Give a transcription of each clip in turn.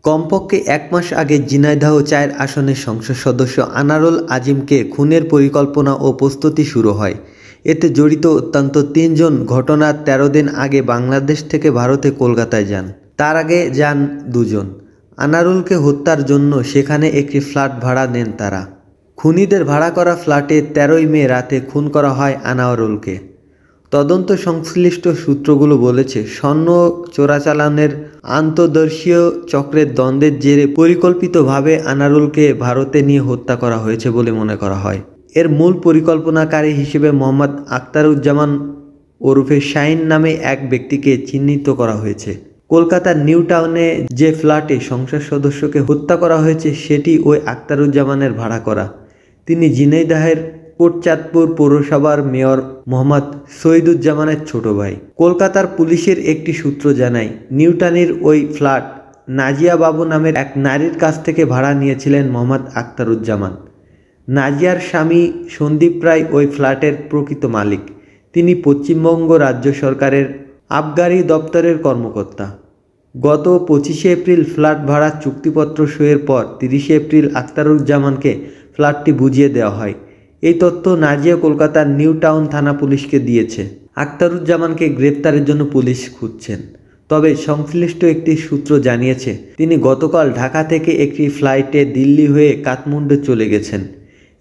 কমপক্ষে ১ মাস আগে ঝিনাইদহ ৪ আসনের সংসদ সদস্য আনারুল আজিমকে খুনের পরিকল্পনা ও প্রস্তুতি শুরু হয়। এতে জড়িত অন্তত ৩ জন ঘটনার ১৩ দিন আগে বাংলাদেশ থেকে ভারতে কলকাতায় যান। তার আগে যান ২ জন। আনারুলকে হত্যার জন্য সেখানে একটি ফ্ল্যাট ভাড়া নেন তারা। খুনিদের ভাড়া করা ফ্ল্যাটে ১৩ই মে রাতে খুন করা হয় আনারুলকে। তদন্ত সংশ্লিষ্ট সূত্রগুলো বলেছে, স্বর্ণ চোরাচালানের আন্তর্দেশীয় চক্রের দ্বন্দ্বের জেরে পরিকল্পিতভাবে আনারুলকে ভারতে নিয়ে হত্যা করা হয়েছে বলে মনে করা হয়। এর মূল পরিকল্পনাকারী হিসেবে মোহাম্মদ আখতারুজ্জামান ওরফে শাহিন নামে এক ব্যক্তিকে চিহ্নিত করা হয়েছে। কলকাতার নিউ টাউনে যে ফ্ল্যাটে সংসদ সদস্যকে হত্যা করা হয়েছে সেটি ওই আখতারুজ্জামানের ভাড়া করা। তিনি ঝিনাইদহের কোটচাঁদপুর পৌরসভার মেয়র মোহাম্মদ শহীদুজ্জামানের ছোট ভাই। কলকাতার পুলিশের একটি সূত্র জানায়, নিউটাউনের ওই ফ্ল্যাট নাজিয়া বাবু নামের এক নারীর কাছ থেকে ভাড়া নিয়েছিলেন মোহাম্মদ আখতারুজ্জামান। নাজিয়ার স্বামী সন্দীপ রায় ওই ফ্ল্যাটের প্রকৃত মালিক। তিনি পশ্চিমবঙ্গ রাজ্য সরকারের আবগারি দপ্তরের কর্মকর্তা। গত ২৫শে এপ্রিল ফ্ল্যাট ভাড়ার চুক্তিপত্র সইয়ের পর ৩০শে এপ্রিল আখতারুজ্জামানকে ফ্ল্যাটটি বুঝিয়ে দেওয়া হয়। এই তথ্য নাজিয়া কলকাতার নিউ টাউন থানা পুলিশকে দিয়েছে। আখতারুজ্জামানকে গ্রেপ্তারের জন্য পুলিশ খুঁজছেন। তবে সংশ্লিষ্ট একটি সূত্র জানিয়েছে, তিনি গতকাল ঢাকা থেকে একটি ফ্লাইটে দিল্লি হয়ে কাঠমান্ডু চলে গেছেন।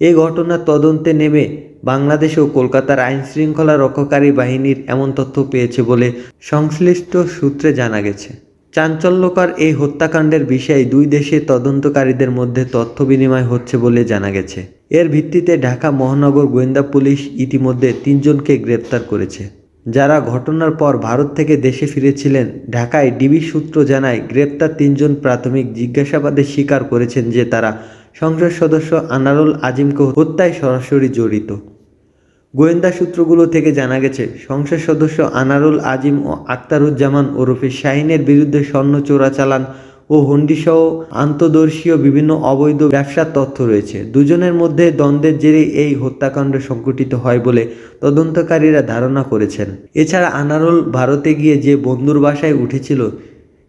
এই ঘটনার তদন্তে নেমে বাংলাদেশ ও কলকাতার আইনশৃঙ্খলা রক্ষাকারী বাহিনীর এমন তথ্য পেয়েছে বলে সংশ্লিষ্ট সূত্রে জানা গেছে। চাঞ্চল্যকর এই হত্যাকাণ্ডের বিষয়ে দুই দেশের তদন্তকারীদের মধ্যে তথ্য বিনিময় হচ্ছে বলে জানা গেছে। এর ভিত্তিতে ঢাকা মহানগর গোয়েন্দা পুলিশ ইতিমধ্যে ৩ জনকে গ্রেপ্তার করেছে, যারা ঘটনার পর ভারত থেকে দেশে ফিরেছিলেন। ঢাকায় ডিবি সূত্র জানায়, গ্রেপ্তার ৩ জন প্রাথমিক জিজ্ঞাসাবাদে স্বীকার করেছেন যে তারা সংসদ সদস্য আনারুল আজিমকে হত্যায় সরাসরি জড়িত। গোয়েন্দা সূত্রগুলো থেকে জানা গেছে, সংসদ সদস্য আনারুল আজিম ও আখতারুজ্জামান ওরফে শাহিনের বিরুদ্ধে স্বর্ণ চোরাচালান ও হুন্ডিসহ আন্তর্দেশীয় বিভিন্ন অবৈধ ব্যবসার তথ্য রয়েছে। দুজনের মধ্যে দ্বন্দ্বের জেরে এই হত্যাকাণ্ড সংঘটিত হয় বলে তদন্তকারীরা ধারণা করেছেন। এছাড়া আনারুল ভারতে গিয়ে যে বন্ধুর বাসায় উঠেছিল,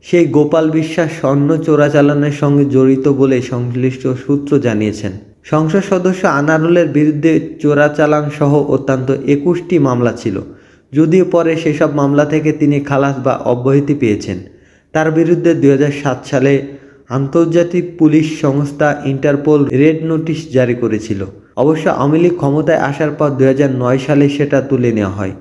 সেই গোপাল বিশ্বাস স্বর্ণ চোরাচালানের সঙ্গে জড়িত বলে সংশ্লিষ্ট সূত্র জানিয়েছেন। সংসদ সদস্য আনারুলের বিরুদ্ধে চোরাচালান সহ অত্যন্ত ২১টি মামলা ছিল, যদিও পরে সেসব মামলা থেকে তিনি খালাস বা অব্যাহতি পেয়েছেন। তার বিরুদ্ধে ২০০৭ সালে আন্তর্জাতিক পুলিশ সংস্থা ইন্টারপোল রেড নোটিশ জারি করেছিল। অবশ্য আওয়ামী লীগ ক্ষমতায় আসার পর ২০০৯ সালে সেটা তুলে নেওয়া হয়।